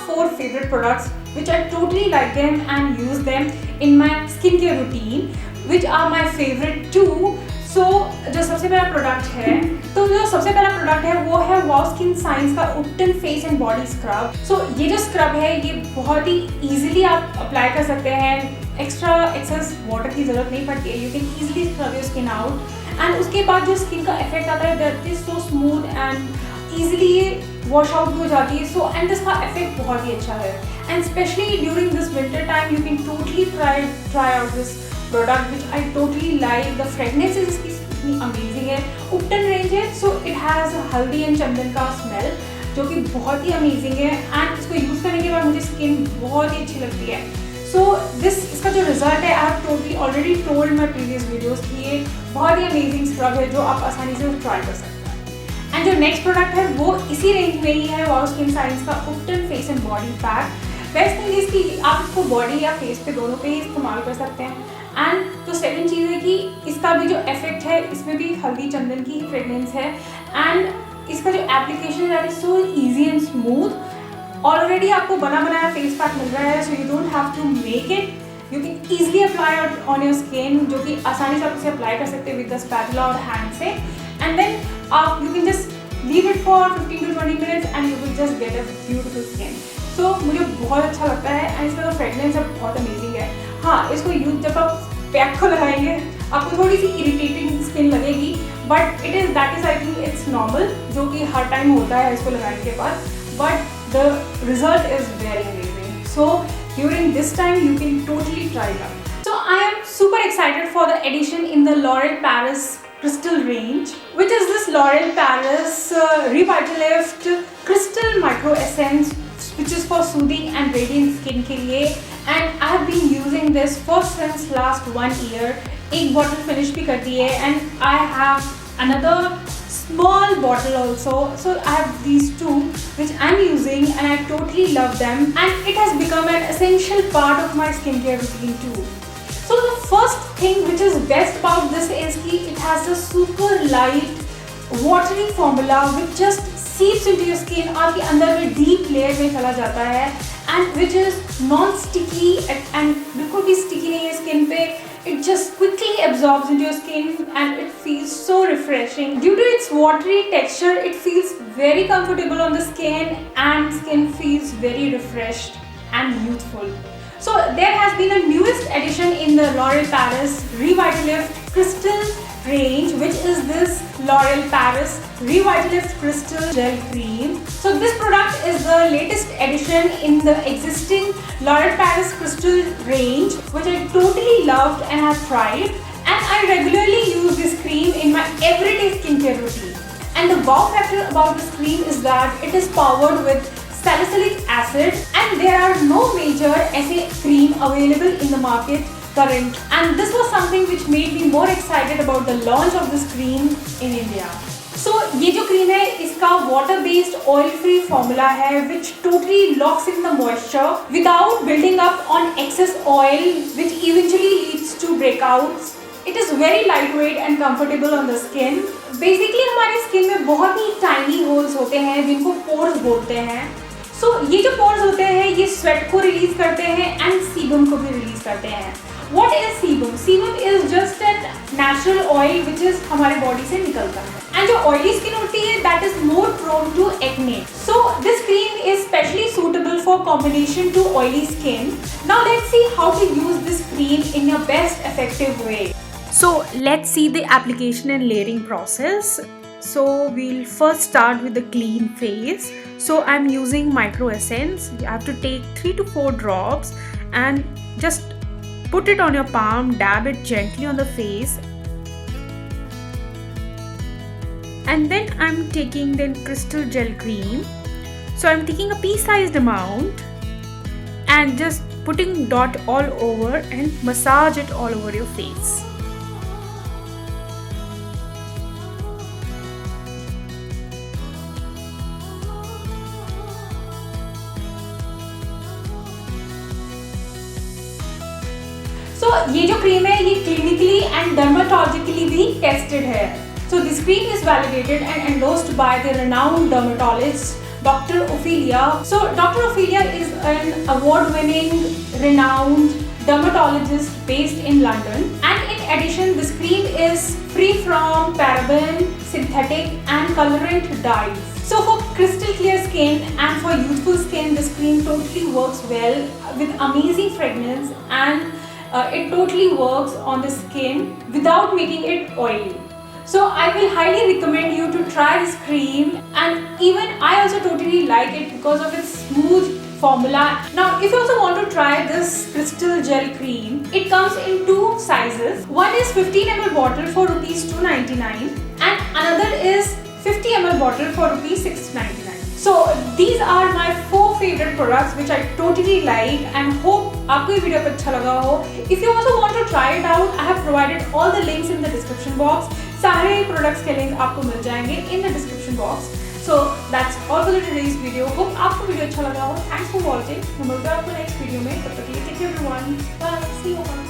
4 favorite products which I totally like them and use them in my skincare routine, which are my favorite too. So जो सबसे पहला product है, तो जो सबसे पहला प्रोडक्ट है वो है वाव स्किन साइंस का उपटन फेस एंड बॉडी स्क्रब। सो ये जो स्क्रब है ये बहुत ही इजीली आप अप्लाई कर सकते हैं, एक्सेस वाटर की जरूरत नहीं पड़ती है। You can easily scrub your skin out and उसके बाद जो स्किन का इफेक्ट आता है that is so smooth and easily wash out हो जाती है। सो एंड इसका इफेक्ट बहुत ही अच्छा है and specially during this winter time you can totally try out this product which I totally like. The fragrance इसकी इतनी अमेजिंग है, उपटन रेंज है, सो इट हैज़ हल्दी एंड चंदन का स्मेल जो कि बहुत ही अमेजिंग है एंड इसको यूज़ करने के बाद मुझे स्किन बहुत ही अच्छी लगती है। सो इसका जो रिजल्ट है I have totally already told my previous videos कि ये बहुत ही अमेजिंग स्क्रब है जो आप आसानी से ट्राई कर सकते हैं। एंड जो नेक्स्ट प्रोडक्ट है वो इसी रेंज में ही है, वाव स्किन साइंस का उपटन face and body pack. Best thing इसकी आप इसको बॉडी या फेस पे दोनों पे ही इस्तेमाल कर सकते हैं। एंड तो सेकंड चीज़ है कि इसका भी जो इफेक्ट है इसमें भी हल्दी चंदन की फ्रेगनेंस है एंड इसका जो एप्लीकेशन है so easy and smooth. Already आपको बना बनाया फेस पैक मिल रहा है, so you don't have to make it, you can easily apply on your skin, जो कि आसानी से आप इसे अप्लाई कर सकते हैं विद द स्पैटुला और हैंड से। एंड देन आप you can just leave it for 15 to 20 minutes and you will just get a beautiful skin. So मुझे बहुत अच्छा लगता है एंड इसका जो फ्रेगनेंस है बहुत अमेजिंग है। हाँ, इसको यूज जब आप पैक को लगाएंगे आपको थोड़ी सी इरिटेटिंग स्किन लगेगी, but that is I think it's normal, जो कि हर टाइम होता है इसको लगाने के बाद, but the result is very amazing. So during this time you can totally try it. So I am super excited for the addition in the L'Oreal Paris Crystal range, which is this L'Oreal Paris Revitalift Crystal Micro Essence, which is for soothing and radiant skin के लिए। And I have been using this for since last 1 year। एक bottle finish भी कर दी है and I have another small bottle also, so I have these two which I'm using and I totally love them and it has become an essential part of my skincare routine too। So the first thing which is best about this is कि it has a super light watery formula which just seeps into your skin, आपके अंदर में deep layer में चला जाता है and which is non-sticky and बिल्कुल भी sticky नहीं है स्किन पे। It just quickly absorbs into your skin and it feels so refreshing. Due to its watery texture, it feels very comfortable on the skin and skin feels very refreshed and youthful. So there has been a newest addition in the L'Oreal Paris Revitalift Crystal range, which is this L'Oreal Paris Revitalift Crystal Gel Cream. So this product is the latest addition in the existing L'Oreal Paris Crystal range, which I totally loved and have tried, and I regularly use this cream in my everyday skincare routine. And the wow factor about this cream is that it is powered with salicylic acid and there are no major ऐसे cream available in the market current, and this was something which made me more excited about the launch of this cream in India. So ये जो cream है इसका water based oil free formula है which totally locks in the moisture without building up on excess oil which eventually leads to breakouts. It is very lightweight and comfortable on the skin. Basically हमारी skin में बहुत ही tiny holes होते हैं जिनको pores बोलते हैं। So ये जो pores होते हैं ये sweat को release करते हैं and sebum को भी release करते हैं। What is sebum? Sebum is just a natural oil which is हमारे body से निकलता है and जो oily skin होती है that is more prone to acne. So this cream is specially suitable for combination to oily skin. Now let's see how to use this cream in your best effective way. So let's see the application and layering process. So we'll first start with the clean face. So I'm using Micro Essence. You have to take 3 to 4 drops and just put it on your palm, dab it gently on the face. And then I'm taking the crystal gel cream. So I'm taking a pea-sized amount and just putting dot all over and massage it all over your face. So ये जो cream है ये clinically and dermatologically भी tested है. So this cream is validated and endorsed by the renowned dermatologists Dr. Ophelia. So Dr. Ophelia is an award-winning, renowned dermatologist based in London, and in addition this cream is free from paraben, synthetic and colorant dyes. So for crystal clear skin and for youthful skin, this cream totally works well with amazing fragrance, and it totally works on the skin without making it oily. So I will highly recommend you to try this cream, and even I also totally like it because of its smooth formula. Now if you also want to try this crystal gel cream, it comes in two sizes. One is 15 ml bottle for rupees 299 and another is 50 ml bottle for rupees 699. So these are my 4 favorite products which I totally like and hope आपको ये video अच्छा लगा हो. If you also want to try it out, I have provided all the links in the description box. सारे products के link आपको मिल जाएंगे in the description box. So that's all for today's video. Hope आपको video अच्छा लगा हो. Thanks for watching. मैं मिलता हूँ आपको next video में. तब तक के लिए take care everyone. Bye. See you.